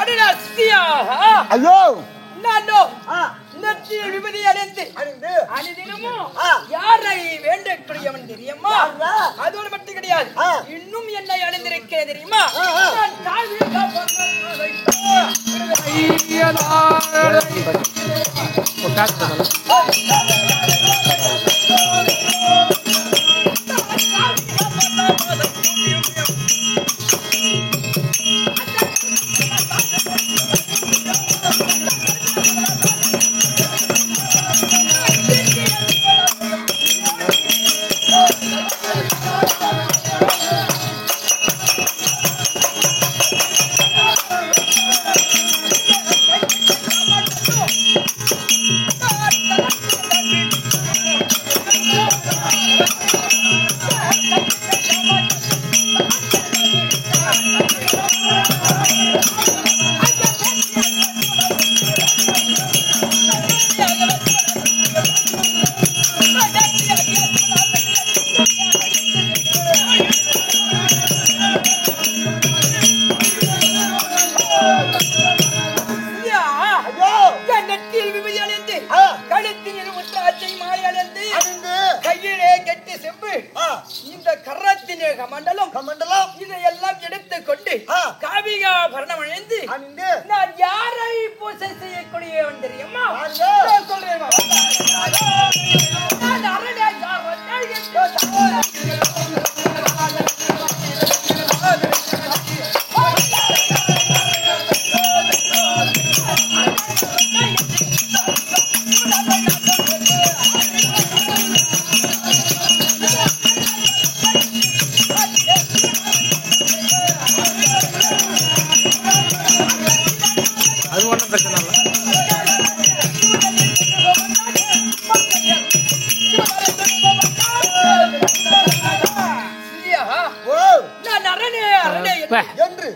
அடடா சியா ஐயோ நானோ நெற்றியில் விபதி அணிந்து அணிதினமும் யாரை வேண்டக்கூடியவன் தெரியுமா? அதோடு மட்டும் கிடையாது, இன்னும் என்னை அணிந்திருக்கிறேன் தெரியுமா? நான் காவிரி கமண்டலம் இதையெல்லாம் எடுத்துக் கொண்டு காவியா பரணம் அணிந்து நான் யாரை பூஜை செய்யக்கூடியவன் தெரியுமா? சொல்றேன்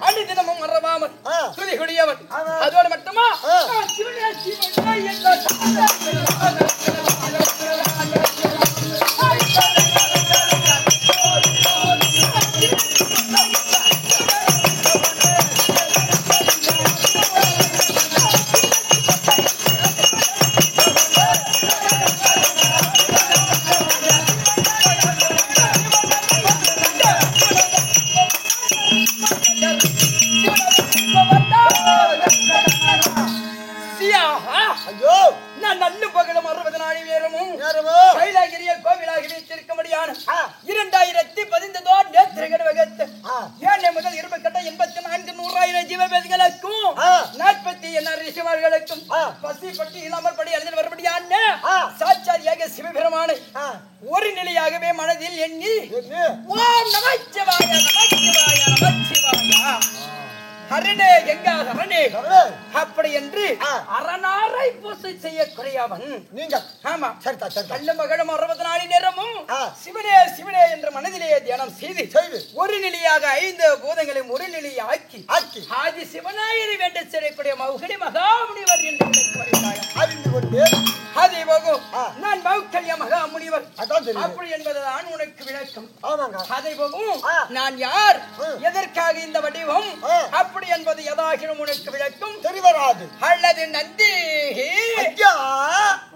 அணிதினமும் மறவாமல் துதிகுடியவன். அதோடு மட்டுமா நல்ல பகலும் 60 நாள் நேரமும் கைலாகிரிய கோவிலாக வைத்திருக்கும்படியான 2015 நேத்திரகட வகத்து ஏழை முதல் 24 84 100,000 ஜீவபேதிகளுக்கும் 40 ரிஷிமார்களுக்கும் பசிப்பட்டு இல்லாமல் படி எழுதி வரும்படியான சாட்சாரியாக சிவபெருமானை ஒரு நிலையாகவே மனதில் எண்ணி ஓம் நமச்சிவாய நமச்சிவாய நமச்சிவாய ஹரணே எங்கா ஹரணே அப்படி என்று அரணாரை பூசை செய்யக்கூடியவன் நீங்க. ஆமா கள்ள மகளும் 60 நாள் நேரமும் சிவனே சிவனே என்ற மனதிலே தியானம் செய்து ஒரு நிலையாக 5 பூதங்களையும் ஒரு நிலையை ஆக்கி ஆதி சிவனாயிரை வேண்ட செய்யக்கூடிய மௌகலி மகாமுனிவர் என்று அறிந்து கொண்டு அதே போகும் நான் மௌகல்ய மகாமுனிவர் அப்படி என்பதுதான் உனக்கு விளக்கம். அதே போகும் நான் யார், எதற்காக இந்த வடிவம் அப்படி என்பது எதாகிலும் உனக்கு விளக்கம் தெரிவராது. அல்லது நந்தி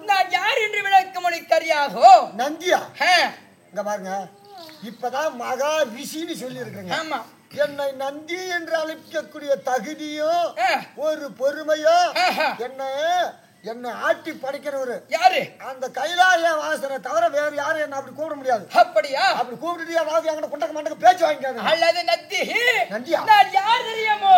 நான் யார் என்று விளக்கம் உனக்கு அறியாதோ? நந்தியா இங்க பாருங்க, இப்பதான் மகா ரிஷின்னு சொல்லி இருக்கிறேங்க. ஆமா, என்னை நந்தி என்று அழைக்கக்கூடிய தகுதியும் ஒரு பொறுமையும் என்ன ஆட்டி படைக்கிறவரு யாரு? அந்த கைலாய வாசனை தவிர வேற யாரும் என்ன அப்படி கூப்பிட முடியாது. அப்படியா? அப்படி கூப்பிட்டு அதாவது எங்க கொண்டக்க மாட்டேங்க பேச்சு வாங்கிக்காது. அல்லது நந்தி நந்தியா நான் யார் தெரியுமோ?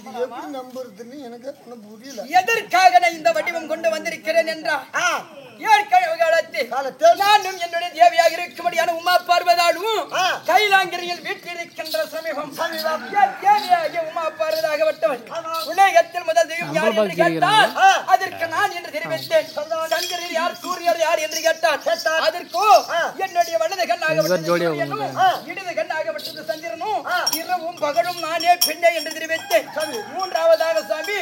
எப்படி நம்புறதுன்னு எனக்கு ஒன்றும் புரியல. எதற்காக நான் இந்த வடிவம் கொண்டு வந்திருக்கிறேன் என்றால் நானும் என்னுடைய தேவியாக இருக்கும்படியான உமா பார்வதாலும் கைலாங்கிரியில் வீட்டிருக்கின்ற சமீபம் தேவியாகிய உமா பார்வதாகப்பட்டவன் உலகத்தில் முதல் தெய்வம் யார் என்று கேட்டால் அதற்கு நான் என்று தெரிவித்தேன். சந்திரர் யார், சூரியர் யார் என்று கேட்டால் அதற்கோ என்னுடைய வலது கண்ணாகப்பட்டது இடது கண்ணாகப்பட்டது சந்திரனும் இரவும் பகலும் நானே பெண்ணே என்று தெரிவித்தேன். மூன்றாவதாக சாமி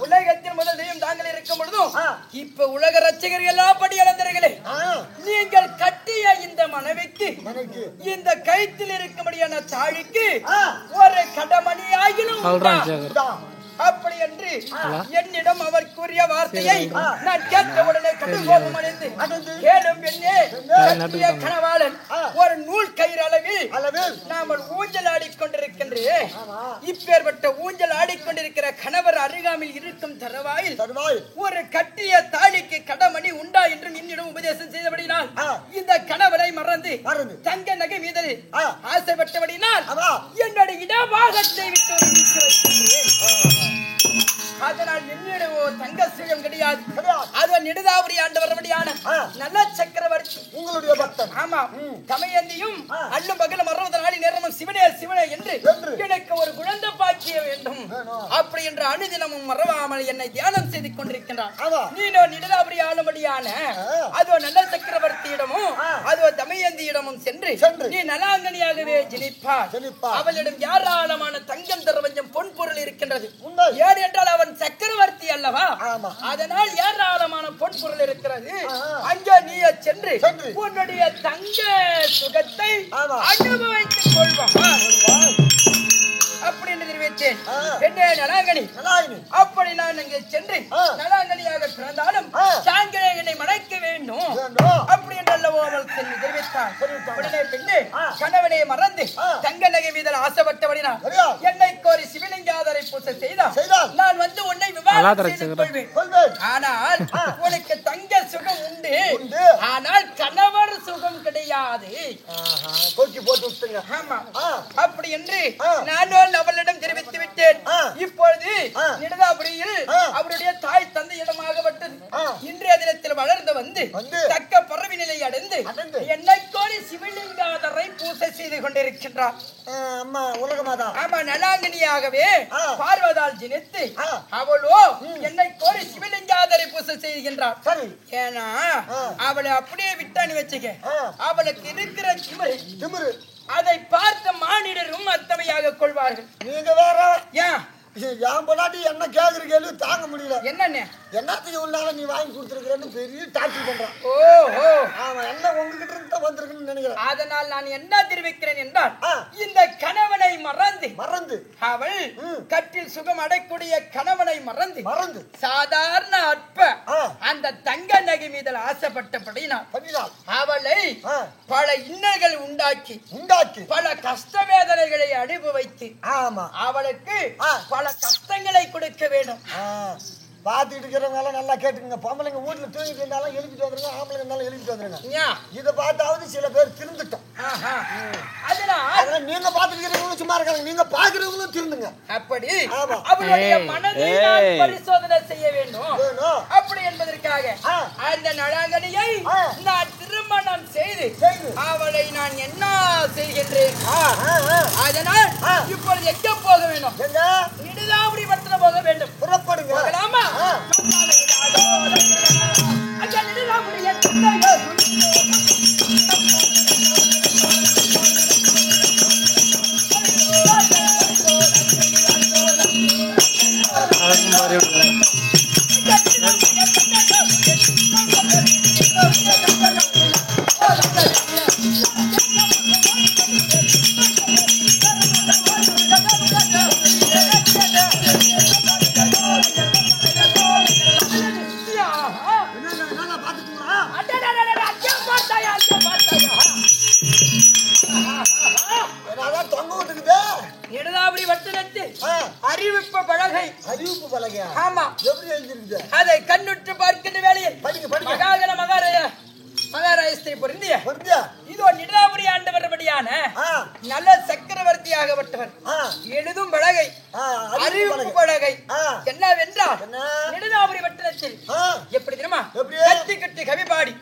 உலகத்தில் முதல் தெய்வம் தாங்கள் இருக்கும் பொழுதும் இப்ப உலக ரட்சகர்கள் எல்லாம் படியளந்தர்களே, நீங்கள் கட்டிய இந்த மனைவிக்கு இந்த கயிற்றில் இருக்கும்படியான தாழிக்கு ஒரு கடமணியாகிலும் அப்படி என்று என்னிடம் அவர் கூறிய வார்த்தையை நான் கேட்ட உடனே கடுங்கோபம் அடைந்து கேளும் பெண்ணே, கட்டிய கணவாளன் ஒரு நூல் கயிறு அளவில் நாம் ஊஞ்சல் ஆடிக்கொண்டிருக்கின்றே. இப்பேற்பட்ட ஊஞ்சல் ஆடிக்கொண்டிருக்கிற கணவர் அருகாமையில் இருக்கும் தருவாயில் ஒரு கட்டிய தாலிக்கு கடமணி உண்டா என்று என்னிடம் உபதேசம் செய்தபடினால் இந்த கணவரை மறந்து தங்க நகை மீது ஆசைப்பட்டபடினால் என்னுடைய இடபாகத்தை விட்டு அதனால் என்னிடம் தங்க சீழம் கிடையாது. அது நெடுதாபுரி ஆண்டவரபடியான நல்ல சக்கரவர்த்தி உங்களுடைய பக்தன். ஆமா, தமையந்தியும் அள்ளும் பகலும் 60 நாளி நேரமும் சிவனே சிவனே என்று எனக்கு ஒரு குழந்தை பாக்கிய வேண்டும் அப்படி என்று அனுதினமும் மறவாமல் என்னை தியானம் செய்து கொண்டிருக்கின்றான். நீனோ நெடுதாபுரி ஆளும்படியான அதோ நல்ல சக்கரவர்த்தியிடமும் அதோ தமையந்தியிடமும் சென்று நீ நலாங்கனியாகவே ஜனிப்பார். அவளிடம் ஏராளமான தங்கம் தரவஞ்சம் பொன் பொருள் இருக்கின்றது. ஏன் என்றால் அவன் சக்கரவர்த்தி அல்லவா, அதனால் ஏராளமான பொன் பொருள் இருக்கிறது. அங்கே நீ சென்று உன்னுடைய தங்க சுகத்தை அனுபவித்துக் கொள்வான் அப்படி என்று தெரிவித்தேன். பெண்ணே நலாங்கனி, அப்படி நான் அங்கே சென்று நலாங்கனியாக பிறந்தாலும் சாங்கிலே என்னை மணக்க வேண்டும் அப்படி என்று அல்லவோ அவள் தெரிவித்தான். உடனே பெண்ணே கணவனை மறந்து தங்க நகை மீது ஆசைப்பட்டபடினால் என்னை கோரி சிவலிங்காதரை பூசை செய்தால் நான் வந்து உன்னை விவாதம் செய்து கொள்வேன். ஆனால் உனக்கு தங்க சுகம் உண்டு, ஆனால் கணவர் சுகம் கிடையாது. அப்படி என்று நான் அவளிடம் தெரிவித்து விட்டேன். இப்பொழுது நெடுதாபுரியில் அவருடைய தாய் தந்தையிடமாகப்பட்டது இன்றைய தினத்தில் வளர்ந்து வந்து தக்க பறவை நிலை அடைந்து என்னை கோரி சிவலிங்காதரை பூசை செய்து கொண்டிருக்கின்றார். ஆமா, நலாங்கனியாகவே பார்வதால் ஜனித்து அவளோ என்னை கோரி சிவலிங்காதரை பூசை செய்கின்றார். ஏன்னா அவளை அப்படியே விட்டான்னு வச்சுக்க, அவளுக்கு இருக்கிற திமிரு அதை பார்த்த மானிடரும் அத்தமையாக கொள்வார்கள். நீங்க வேற ஏன் பொண்டாட்டி என்ன கேக்குற கேள்வி தாங்க முடியல. என்னன்னு என்னத்துக்கு உள்ளால நீ வாங்கி கொடுத்துருக்கிறேன்னு பெரிய டார்ச்சர் பண்றான். ஓஹோ, ஆமா, என்ன உங்ககிட்ட இருந்து வந்திருக்குன்னு நினைக்கிறேன். அதனால் நான் என்ன தெரிவிக்கிறேன் என்றால் இந்த கணவனை மறந்து அவள் கட்டில் சுகம் அடைக்கூடிய கணவனை மறந்து சாதாரண அற்ப அந்த தங்க நகை மீது ஆசைப்பட்டபடினால் அவளை பல இன்னல்கள் உண்டாக்கி பல கஷ்ட வேதனைகளை அனுபவித்து அவளுக்கு பல கஷ்டங்களை கொடுக்க வேண்டும். பாத்துட்டு இருக்கிறவங்க நல்லா கேட்டுங்க. பொம்பளைங்க வீட்டுல தூங்கிட்டு இருந்தாலும் எழுப்பிட்டு வந்துருங்க, ஆம்பளைங்க இருந்தாலும் எழுப்பிட்டு வந்துருங்க. இதை பார்த்தாவது சில பேர் திருந்துட்டோம். அதனால நீங்க பாத்துட்டு இருக்கிறவங்களும் சும்மா இருக்காங்க, நீங்க பாக்குறவங்களும் திருந்துங்க. அப்படி அவளுடைய மனதை பரிசோதனை செய்ய வேண்டும். அப்படி என்பதற்காக அந்த நலாங்கனியை நான் திருமணம் செய்து அவளை நான் என்ன செய்கின்றேன். அதனால் இப்பொழுது எங்க போக வேண்டும்? நெடுதாபுரி பட்டணம் போக வேண்டும். புறப்படுங்க. போகலாமா? அறிவிப்பு பலகை. ஆமா, எப்படி எழுதிருக்கு? அதை கண்ணுற்று பார்க்கின்ற வேளையில் மகாராயஸ்திரி பொருந்திய இதோ நெடுதாபுரி ஆண்டவர் இருக்கும்படியான நல்ல சக்கரவர்த்தியாகப்பட்டவர் எழுதும் பலகை அறிவிப்பு பலகை என்னவென்றால் நெடுநாபுரி வட்டத்தில் எப்படி தெரியுமா கத்தி கட்டி கவிபாடி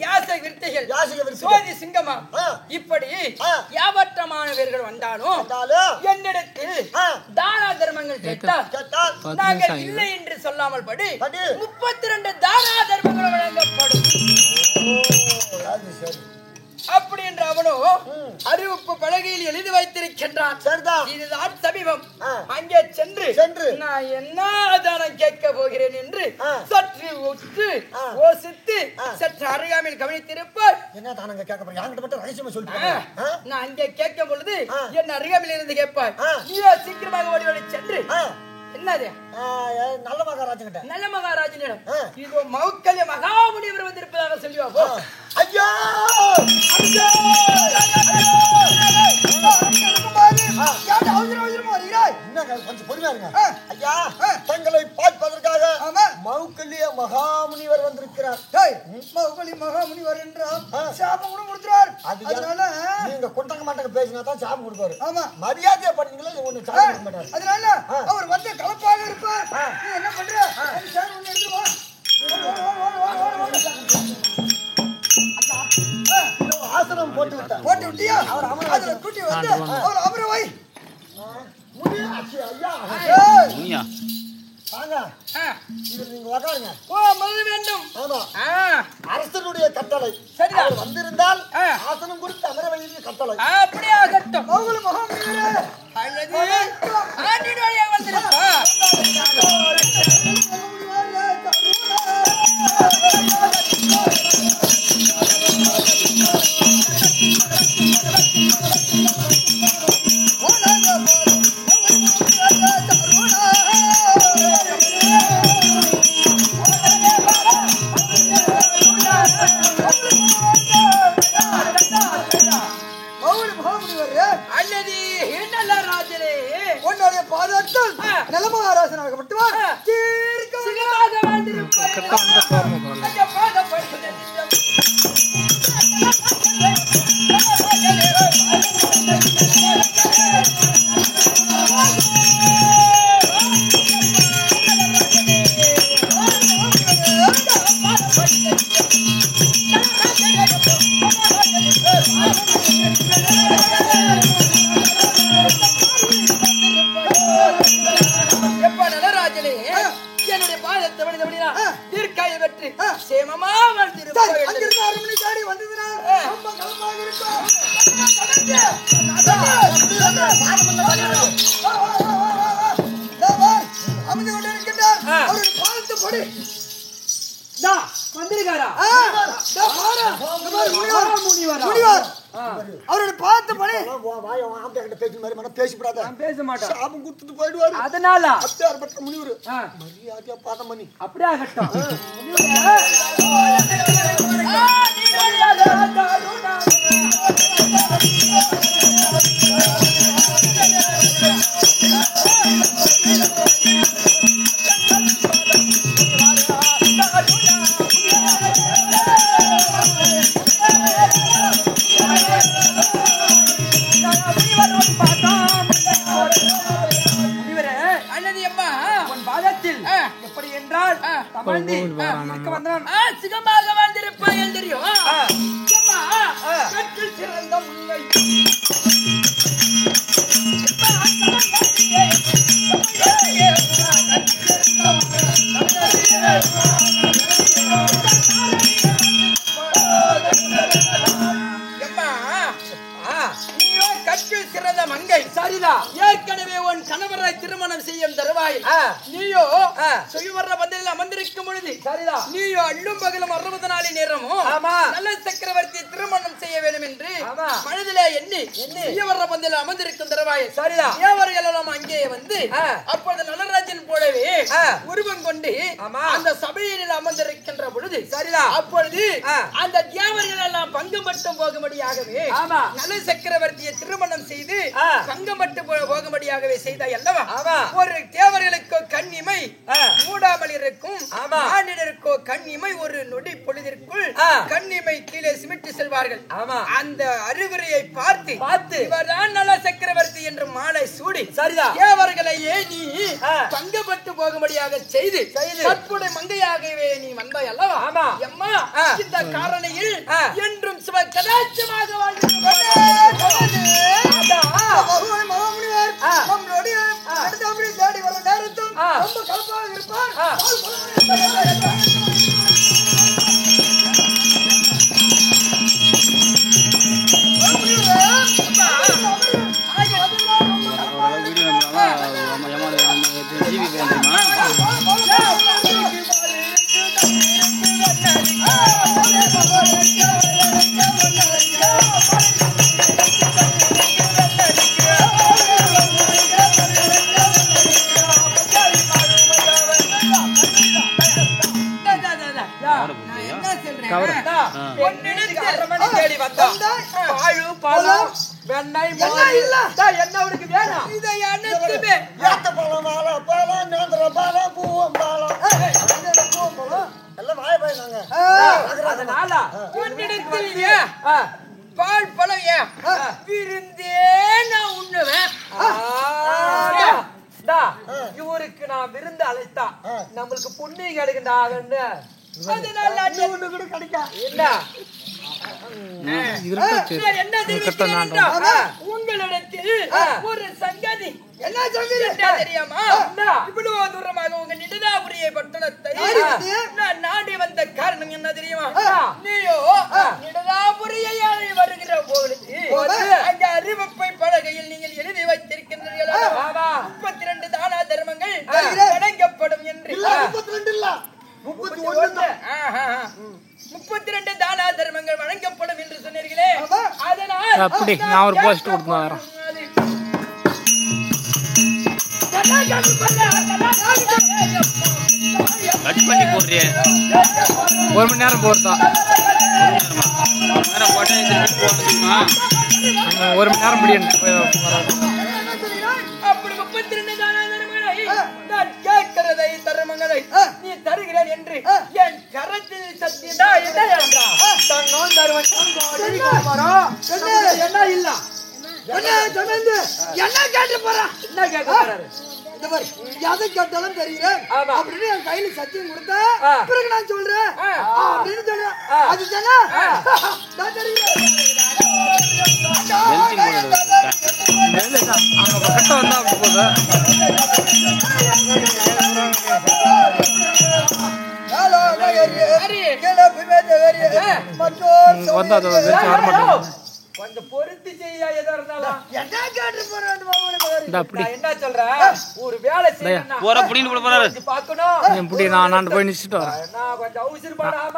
யாசை விருத்திகள் சோதி சிங்கமா இப்படி யாவற்றமானவர்கள் வந்தாலும் என்னிடத்தில் தான தர்மங்கள் கேட்டால் நாங்கள் இல்லை என்று சொல்லாமல் படி 32 தான தர்மங்கள் வழங்கப்படும். அப்படி என்று அவனோ அறிவிப்பு பலகையில் எழுதி வைத்திருக்கின்றான். இதுதான் சமீபம். அங்கே சென்று நான் என்ன தானம் கேட்க போகிறேன் என்று சற்று உற்று யோசித்து சற்று அருகாமையில் கவனித்திருப்பார். என்ன தானங்க கேட்க போறீங்க? என்கிட்ட மட்டும் ரகசியமா சொல்லிட்டு நான் அங்கே கேட்கும் பொழுது என் அருகாமையில் இருந்து கேட்பார். நீயோ சீக்கிரமாக ஓடி ஓடி சென்று என்னது நல்ல மகாராஜன் கிட்ட நல்ல மகாராஜனிடம் இதோ மௌக்கல்ய மகாமுனிவர் வந்திருப்பதாக சொல்லுவா. ஐயா கொஞ்சம் பொறுமையா இருங்க ஐயா. தங்களை பார்ப்பதற்காக மௌக்கல்ய மகாமுனிவர் வந்திருக்கிறார். மகாமுனிவர் என்றால் சாபம் கூட கொடுக்கிறார். அதனால நீங்க கொண்டாங்க மாட்டாங்க பேசினா தான் சாபம் கொடுப்பாரு. ஆமா மரியாதையா பண்ணீங்களா ஒண்ணு சாபம் கொடுக்க மாட்டாரு. அதனால அவர் வந்து கலப்பாக இருப்பார். நீ என்ன பண்ற? ஆசனம் போட்டு விட்டியா? அவர் அதுல கூட்டி வந்து அவர் அமர வை. ஐயா நீங்க உட்காருங்க. வேண்டும். அரசனுடைய கட்டளை வந்திருந்தால் ஆசனம் கொடுத்து அமர வைத்து கட்டளை அப்படியே ஆகட்டும். உன்னுடைய பாதத்தில் நிலமகாராசனாகப்பட்டவர் என்னுடைய பாதத்தை வழிந்தபடினா தீர்க்காய வெற்றி சேமமா வாழ்ந்திருப்பார். அங்கிருந்து அரண்மனை தாடி வந்ததுனா ரொம்ப கலமாக இருக்கும். அமைந்து கொண்டிருக்கின்றார். அவருடைய பாதத்தை போடு. வந்திருக்காரா? அவருடைய பாத்து பணி பேசப்படாத பேச மாட்டேன். சாபம் கொடுத்துட்டு போயிடுவாரு. அதனால அத்தியாரப்பட்ட முனிவர் மரியாதையா பாதம் பண்ணி அப்படியே ஆகட்டும். எப்படி என்றால் சிகமாக வாழ்ந்திருப்பாய் தெரியும். சிறந்த முல்லை கற்பில் சிறந்த மங்கை. சரிதா, ஏற்கனவே உன் கணவரை திருமணம் செய்யும் தருவாய் நீயோ சுயவர பந்தலில் அமர்ந்திருக்கும் பொழுது சரிதா நீயோ அள்ளும் பகலும் 60 நாளி நேரமும் நல்ல சக்கரவர்த்தி திருமணம் செய்ய வேண்டும் என்று மனதிலே எண்ணி சுயவர பந்தலில் அமர்ந்திருக்கும் தருவாய் சரிதா தேவர்கள் எல்லாம் அங்கே வந்து அப்பொழுது நடராஜன் போலவே உருவம் கொண்டு அந்த சபையில் அமர்ந்திருக்கின்ற பொழுது சரிதா அப்பொழுது அந்த தேவர்கள் எல்லாம் பங்கம் மட்டும் போகும்படியாகவே நல்ல சக்கரவர்த்தியை திருமணம் செய்து பங்கம் மட்டும் போகும்படியாகவே செய்தாய் அல்லவா? ஒரு தேவர்களுக்கோ கண்ணிமை மூடாமல் இருக்கும், மானிடருக்கோ கண்ணிமை ஒரு நொடி பொழுதிற்குள் கண்ணிமை கீழே சிமிட்டு செல்வார். இருப்பார்கள். ஆமா. அந்த அறிகுறியை பார்த்து இவர்தான் நல்ல சக்கரவர்த்தி என்று மாலை சூடி சரிதான் தேவர்களையே நீ பங்கப்பட்டு போகும்படியாக செய்து கற்புடை மங்கையாகவே நீ வந்தாய் அல்லவா? ஆமா. எம்மா இந்த காரணியில் என்றும் சிவ கடாட்சமாக நம்மளுடைய தேடி வர நேரத்தில் ரொம்ப கலப்பாக இருப்பார். பால் பழம் விருந்தே நான் உண்ணுவேன். இவருக்கு நான் விருந்து அழைத்தா நம்மளுக்கு புண்ணியம் கிடைக்குண்டா. ஒண்ணு கூட கிடைக்கும். உங்களிடத்தில் ஒரு சங்கதி என்ன தெரியாமா? இவ்வளவு தூரமாக உங்க நிடதாபுரியை பட்டணத்தை நான் நாடி வந்த காரணம் என்ன தெரியுமா? நீயோ நிடதாபுரியை வருகிற பொழுது அங்க அறிவிப்பை பலகையில் நீங்கள் எழுதி வைத்திருக்கின்றீர்களா? 32 தானா தர்மங்கள் வழங்கப்படும் என்று. 32 தானா தர்மங்கள் வழங்கப்படும் என்று சொன்னீர்களே, அதனால் அப்படி நான் ஒரு போஸ்ட் கொடுத்து வரேன். கட் பண்ணி போடுறியே 1 மணி நேரம் போடுறா. 1 மணி நேரம் போட்டேன். 1 மணி நேரம் முடியும். அப்படி 32 தானா தர்மங்களை நான் கேட்கிறதை தர்மங்களை நீ தருகிறேன் என்று என் கரத்தில் சத்தியதா என்ன இல்ல என்ன கேட்டு போறான்? என்ன கேட்க போறாரு? எதை கேட்டாலும் தெரியுறேன் அப்படின்னு என் கையில சத்தியம் கொடுத்தா பிறகு நான் சொல்றேன் அப்படின்னு சொல்றேன். அது தானே கட்ட வந்தா அப்படி போகுது. கொஞ்சம் பொருத்தி செய்ய எதா இருந்தாலும் என்ன கேட்டு போறேன்? என்ன சொல்ற? ஒரு வேலை செய்யணும் போற புடின்னு போட போறாரு. பார்க்கணும் புடி நான் போய் நிச்சிட்டு வரேன். நான் கொஞ்சம் அவசரப்படாம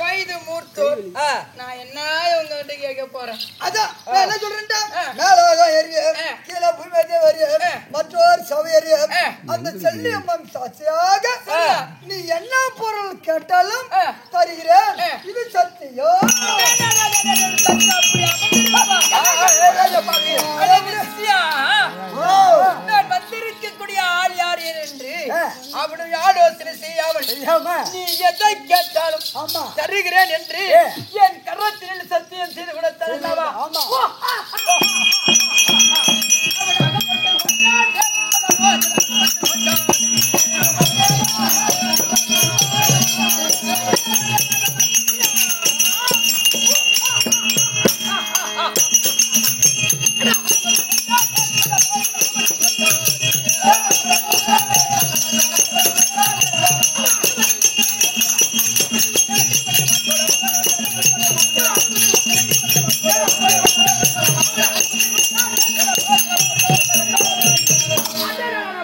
கைது மூர்த்தோர் நான் என்ன உங்ககிட்ட கேட்க போறேன்? அதான் என்ன சொல்றேன்டா, மேலாக எரிய கீழே புல்வெளி எரிய மற்றொரு சவையரிய அந்த செல்லியம்மன் சாட்சியாக நீ என்ன பொருள் கேட்டாலும் தருகிறேன். இது சத்தியம். நான் வந்திருக்கக்கூடிய ஆள் யார் என்று அவனுடைய ஆலோசனை செய்யாமல் நீ எதை கேட்டாலும் தருகிறேன் என்று என் கரத்தில் சத்தியம் செய்து கொடுத்தல்லவா?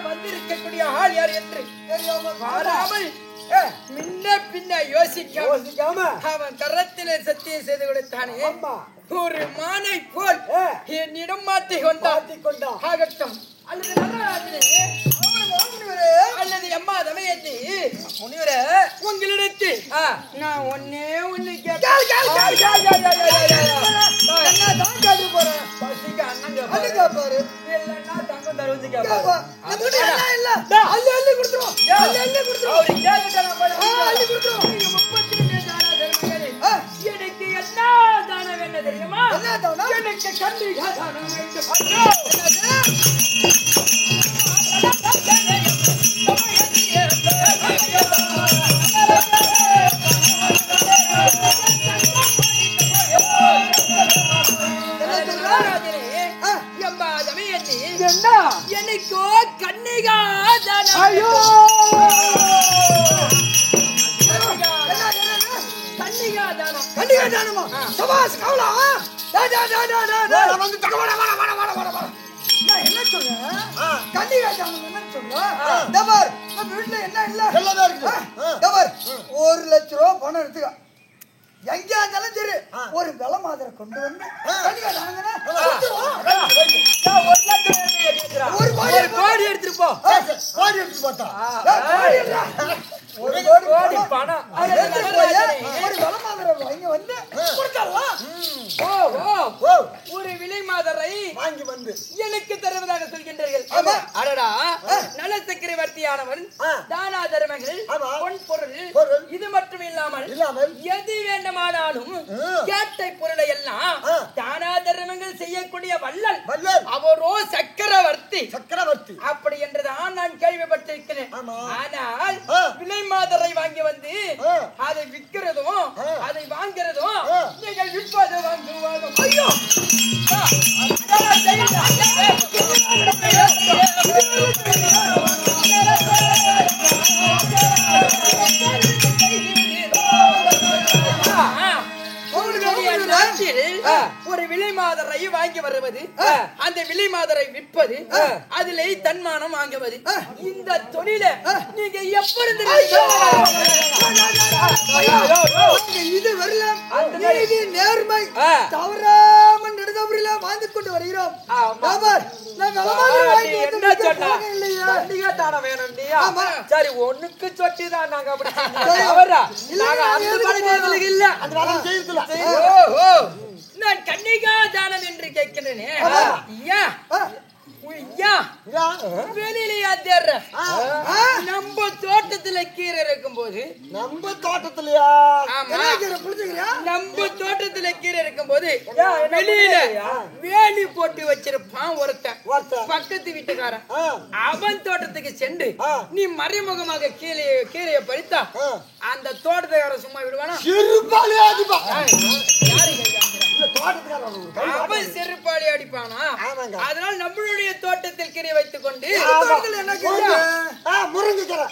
வந்திருக்கக்கூடிய ஆள் யார் என்று வராமல் முன்ன பின்ன யோசிக்காம அவன் கரத்திலே சத்தியம் செய்து கொடுத்தானே, ஒரு மானை போல் என்னிடம் மாட்டிக் கொண்டான். ஆகட்டும் அல்லது அம்மா தமையத்தி முனிவரே, உங்களிடத்தில் நான் ஒன்னே ஒண்ணு கேட்டேன். என்னதான் கேட்டு போறேன் பசிக்கு அண்ணன் அது கேப்பாரு. கேப்பாரு இல்லைன்னா தங்கம் தருவது கேப்பா கேப்பாரு. நம்மகிட்ட என்ன இல்ல அள்ளி அள்ளி கொடுத்துருவோம் அள்ளி அள்ளி கொடுத்துருவோம் அவரு கேட்டுட்டா நம்ம அள்ளி கொடுத்துருவோம் நீங்க 32 தான தருமங்களே. எனக்கு என்ன தானம் வேணும் தெரியுமா? என்ன தானா எனக்கு கண்டிகா தானம் வேண்டும். எனக்கோ கன்னிகா தானம். ஐயோ கன்னிகா தானம். கண்டிப்பா தானமா சபாஸ் கவுலா வந்து தகவல வர வர வர வர வர நான் என்ன சொல்றேன் கண்டிப்பா தானம் என்ன சொல்றேன் டபர் நம்ம வீட்ல என்ன இல்ல எல்லாமே இருக்கு டபர் 1 லட்சம் ரூபாய் பணம் எடுத்துக்க எங்க இருந்தாலும் சரி ஒரு விலை மாதிரி கொண்டு வந்து கண்டிப்பா தானங்கனா ஒரு கோடி எடுத்துட்டு போ. கோடி எடுத்து போட்டா ஒரு கோடி பணம். ஒரு விலை மாதிரி வாங்கி வந்து கொடுத்தறலாம் ஓ ஓ ஒரு விலை மாதரை வாங்கி வந்து எனக்கு தருவதாக சொல்கின்றீர்கள். ஆமா. அடடா நல சக்கரவர்த்தியானவன் தானா தர்மங்கள் ஆமா. பொன் பொருள் பொருள். இது மட்டும் இல்லாமல் எது வேண்டுமானாலும் கேட்டை பொருளை எல்லாம் தானா தர்மங்கள் செய்யக்கூடிய வள்ளல் வள்ளல். அவரோ சக்கரவர்த்தி சக்கரவர்த்தி அப்படி என்றுதான் நான் கேள்விப்பட்டிருக்கிறேன். ஆமா. ஆனால் விலை மாதரை வாங்கி வந்து அதை விற்கிறதும் அதை வாங்குறதும் நீங்கள் விற்பது வாங்குவாங்க. ஐயோ ஒரு விலை மாதரை வாங்கி வருவது அந்த விலை மாதரை விற்பது அதிலே தன்மானம் வாங்குவது இந்த தொழில நீங்க எப்பொழுது இது வரலாம் நீதி நேர்மை தவறாம நடுதவரில வாழ்ந்து கொண்டு வருகிறோம் என்ன சொன்னா கண்டிகா தானம் வேணும் இல்லையா? சரி ஒண்ணுக்கு சொட்டிதான் நாங்க அப்படி அவரா நாங்க அந்த பழக்கத்துல இல்ல அந்த வேலை செய்யல ஓ நான் கன்னிகா தானம் என்று கேட்கிறேனே. ஐயா ஐயா வெளியிலயா தேர்ற நம்ம தோட்டத்துல கீரை இருக்கும் போது நம்ம தோட்டத்திலயா நம்ம தோட்டத்துல கீரை இருக்கும் போது வெளியில வேலி போட்டு வச்சிருப்பான் ஒருத்தன் பக்கத்து வீட்டுக்காரன். அவன் தோட்டத்துக்கு சென்று நீ மறைமுகமாக கீரையை பறித்தா அந்த தோட்டத்துக்காரன் சும்மா விடுவானா? அவன் செருப்பாளி அடிப்பானா? அதனால நம்மளுடைய தோட்டத்தில் கீரை வைத்துக் கொண்டு முருங்கைக்கீரை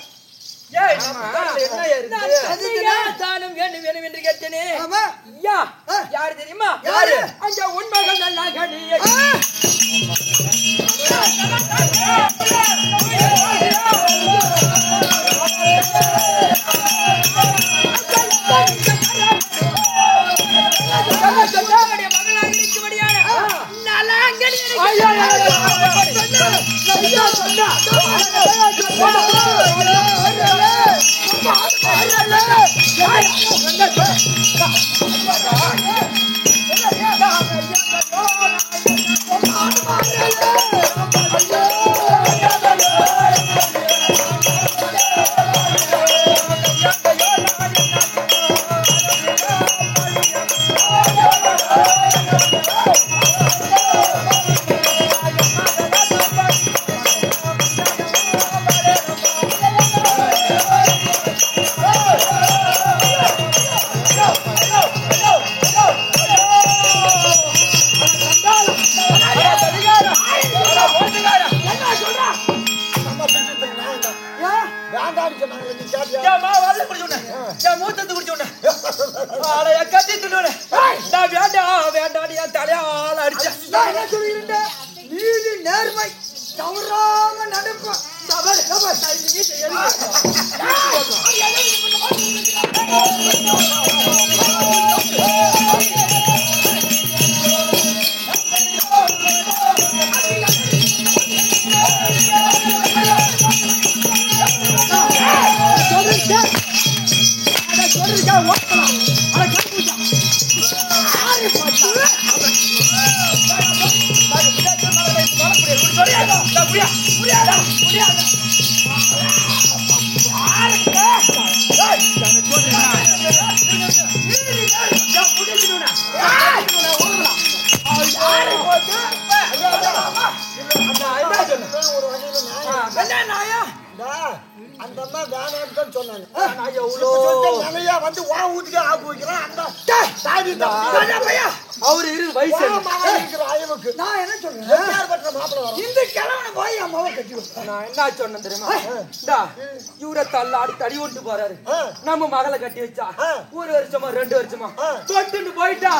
தானம் வேணும் வேணும் என்று கேட்டேனே. யாரு தெரியுமா? அங்க உண்மகள் நல்லா கனியை மகளாக இருக்கும்படியான நலாங்கனி நீதி நேர்மை தவறாம நடப்ப அந்த அம்மா வேணான்னு சொன்னாங்க. நிறைய வந்து வா ஊத்துக்க ஆக்கு வைக்கிறேன். அந்த அவரு வயசு அளவுக்கு நான் என்ன சொல்றேன், மாப்பிள்ள வரும். இந்த கிழவனை போய் என் மாவை கட்டி விட்டேன். நான் என்ன சொன்னேன் தெரியுமா? இவரை தள்ளாடி தடி விட்டு போறாரு. நம்ம மகளை கட்டி வச்சா 1 வருஷமா 2 வருஷமா தொட்டுட்டு போயிட்டா.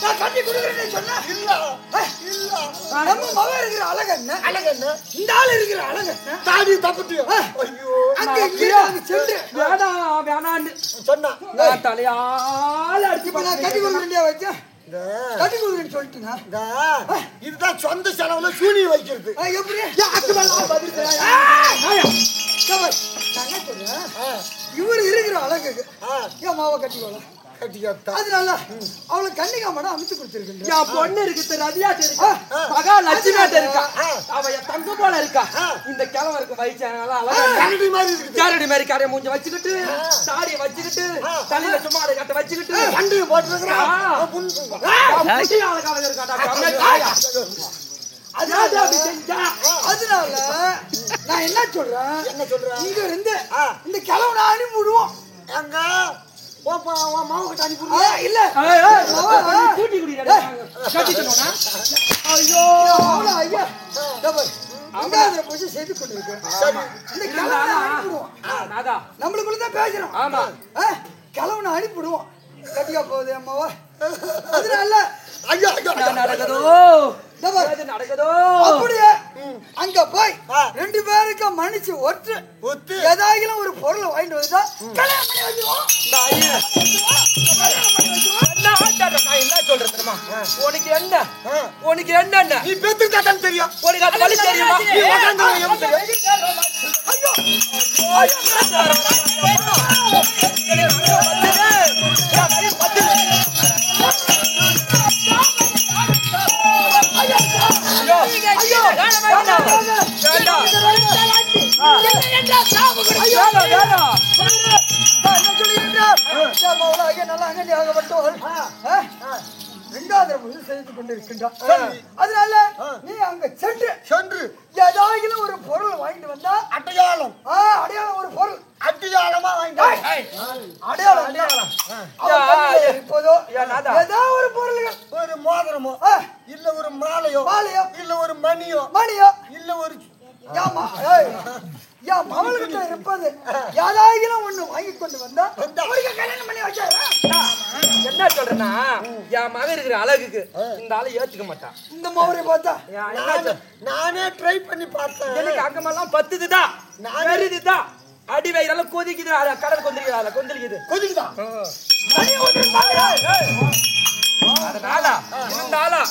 நான் கட்டி கொடுக்குறேன்னு சொன்னா இல்ல இல்ல நம்ம மகன் இருக்கிற அழகு என்ன, அழகு என்ன, இந்த ஆள் இருக்கிற அழகு என்ன, தாடி தப்பிட்டு ஐயோ அங்க சென்று வேணாம் வேணான்னு சொன்னா நான் தலையால அடிச்சு இப்ப நான் கட்டி கொடுக்குறேன்டியா வச்சேன். கட்டி கொடுக்குறேன்னு சொல்லிட்டுங்க. இதுதான் சொந்த செலவுல சூனி வைக்கிறது. எப்படி நான் என்ன சொல்றேன், இவரு இருக்கிற அழகுக்கு என் மாவை கட்டிக்கோல. அதனால அவளை கன்னிகாமடம் அமைச்சு கொடுத்திருக்கேன். என் பொண்ணு இருக்கு, ரதியாட்ட இருக்கா, மகா லட்சுமியாட்ட இருக்கா, அவ என் தங்க போல இருக்கா. இந்த கிழவன் இருக்கு வயசானால கரடி மாதிரி இருக்குது. கேரடி மாதிரி கரையை மூஞ்ச வச்சுக்கிட்டு தாடியை வச்சுக்கிட்டு தலையில சும்மா அதை கட்ட வச்சுக்கிட்டு கண்டி போட்டுருக்கான். அதனால நான் என்ன சொல்றேன், என்ன சொல்றேன், இங்க இருந்து இந்த கிழவனை அனுப்பி விடுவோம். எங்க மாவுக்கிட்ட அனுப்பி இல்ல கூட்டி குடிடா கட்டிக்கணும்னா ஐயோ ஐயா அங்காத போய் செய்து கொண்டிருக்கேன். இந்த கிழவனை அனுப்பிடுவோம். நம்மளுக்குள்ளதான் பேசுறோம். ஆமா கிழவனை அனுப்பிடுவோம். கட்டியா போகுது அம்மாவா. அதனால ஐயோ ஐயோ நடக்குதோ நடக்குதோ அப்படியே அங்க போய் 2 பேருக்கும் மன்னிச்சு ஒத்து ஏதாயிலும் ஒரு பொருளை வாங்கிட்டு வந்தா கல்யாணம் பண்ணி வச்சிருவோம். என்ன சொல்றது தெரியுமா? உனக்கு என்ன நீ பெத்து தாத்தான் தெரியும். உனக்கு அது வழி தெரியுமா? நீ உட்கார்ந்தா எனக்கு தெரியும். அதனால நீ அங்க சென்று ஏதாயிலும் ஒரு பொருள் வாங்கிட்டு வந்தா அடையாளம் அடையாளம் ஒரு பொருள் அடையாளமா வாங்கிட்டு அடையாளம் இப்போதோ ஏதோ ஒரு பொருள்கள், ஒரு மோதிரமோ இல்ல ஒரு மாலையோ இல்ல ஒரு மணியோ இல்ல ஒரு என் மகள்கிட்ட இருப்பது ஏதாயிலும் ஒண்ணு வாங்கி கொண்டு வந்தா கல்யாணம் பண்ணி வச்சா. என்ன சொல்றேன்னா என் மகன் இருக்கிற அழகுக்கு இந்த ஆளை ஏத்துக்க மாட்டான். இந்த மோவரை பார்த்தா நானே ட்ரை பண்ணி பார்த்தேன். எனக்கு அங்கமெல்லாம் பத்துதுதான் வருதுதான் அடி வயிறெல்லாம் கொதிக்குது. கடல் கொந்தளிக்குது கொதிக்குதா? அதனால இருந்தாலா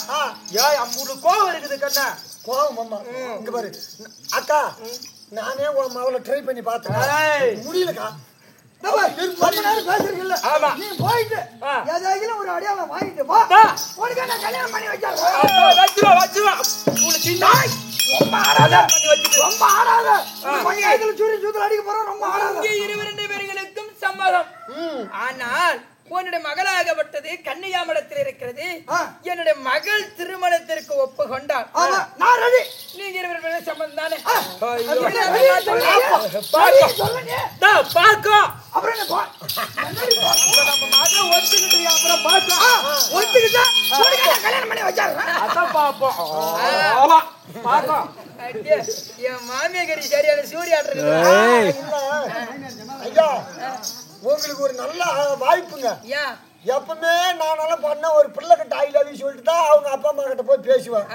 உங்களுக்கு கோவம் இருக்குது கண்ணா. கோவம் அம்மா இங்க பாரு அக்கா, நானே உன் மகளை ட்ரை பண்ணி பார்த்தேன், முடியலக்கா. பேசுறீங்கல்ல, நீ போயிட்டு ஏதாயிலும் ஒரு அடையாளம் வாங்கிட்டு வா, உனக்கு நான் கல்யாணம் பண்ணி வச்சா. ரொம்ப ஆடாத சூரிய சூத்துல அடிக்க போறோம். ரொம்ப ஆடாத. 2 பேர்களுக்கும் சம்மதம். ஆனால் உன்னுடைய மகளாகப்பட்டது கன்னியாமடத்தில் இருக்கிறது. என்னுடைய மகள் திருமணத்திற்கு ஒப்புக்கொண்டால் நான் ரெடி. நீங்க 2 பேரும் சம்மதம் தானே? பாக்கும் அப்புறம் நம்ம மகள் ஒத்துக்கிட்டு அப்புறம் பாக்கும் ஒத்துக்கிட்டா கல்யாணம் பண்ணி வச்சாரு. அதான் பாப்போம். பாக்கும் என் மாமியகரி சரியான சூரியாட்டு ஐயா, உங்களுக்கு ஒரு நல்ல வாய்ப்புங்க. எப்பவுமே நானெல்லாம் பண்ண ஒரு பிள்ளை கிட்ட ஐ லவ் யூ சொல்லிட்டு தான் அவங்க அப்பா அம்மா கிட்ட போய் பேசுவேன்.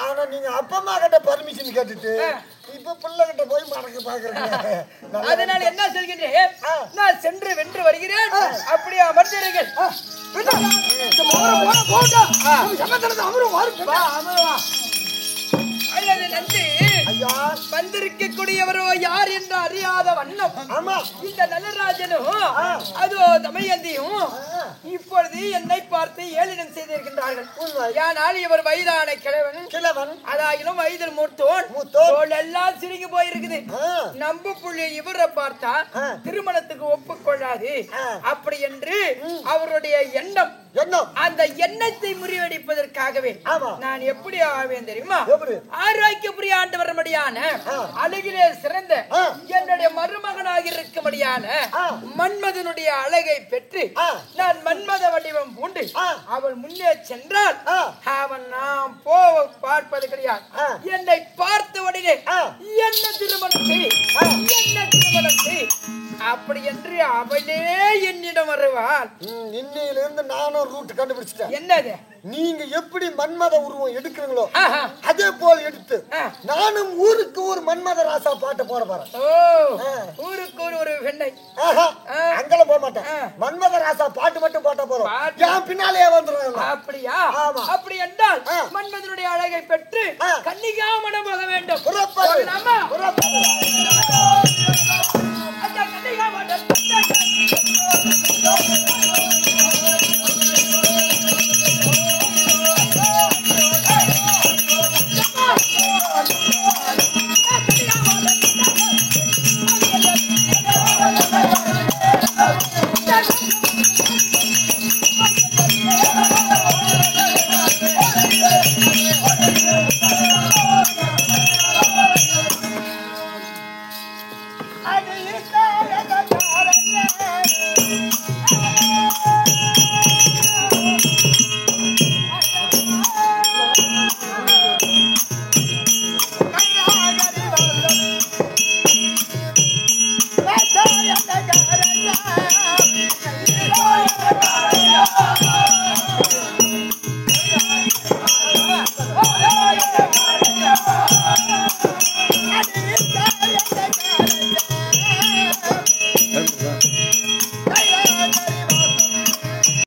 ஆனா நீங்க அப்பா அம்மா கிட்ட பர்மிஷன் கேட்டுட்டு இப்ப பிள்ளை கிட்ட போய் மறக்க பாக்குறீங்க. அதனால என்ன சொல்கின்றேன், நான் சென்று வென்று வருகிறேன். அப்படியே அமர்ந்தீர்கள். போட்டா சமத்துல அமரும் அல்லது நன்றி ஐயா வந்திருக்கக்கூடியவரோ யார் என்று அறியாத வண்ணம் ஆமா இந்த நல்லராஜனும் அதோ தமயந்தியும் இப்பொழுது என்னை பார்த்து ஏளினம் செய்திருக்கின்றார்கள். ஆனால் இவர் வயதான கிழவன் அதாயினும் வயதில் மூத்தோன் எல்லாம் சிரிங்கி போயிருக்குது. நம்ப புள்ளி இவரை பார்த்தா திருமணத்துக்கு ஒப்புக்கொள்ளாது அப்படி என்று அவருடைய எண்ணம். அந்த எண்ணத்தை முறியடிப்பதற்காகவே நான் எப்படி ஆவேன் தெரியுமா? ஆரோக்கிய புரியாண்டவரமடியான அழகிலே சிறந்த என்னுடைய மருமகனாக இருக்கும்படியான மன்மதனுடைய அழகை பெற்று நான் மன்மத வடிவம் பூண்டு அவள் முன்னே சென்றால் அவன் நாம் பார்ப்பது கிடையாது. என்னை பார்த்த உடனே என்ன திருமணம் செய் அப்படி என்று அவளே என்னிடம் வருவாள். இன்னையிலிருந்து நானும் ரூட் கண்டுபிடிச்சிட்டேன். என்னது? நீங்க எப்படி மன்மத உருவம் எடுக்கிறீங்களோ அதே போல் எடுத்து நானும் ஊருக்கு ஒரு மன்மத ராசா பாட்டு போட போறேன். ஊருக்கு ஒரு வெண்ணை அங்கெல்லாம் போக மாட்டேன். மன்மத ராசா பாட்டு மட்டும் போட்ட போறோம். என் பின்னாலே வந்துடும். அப்படியா? அப்படி என்றால் மன்மதனுடைய அழகை பெற்று கன்னிகா மணமாக வேண்டும்.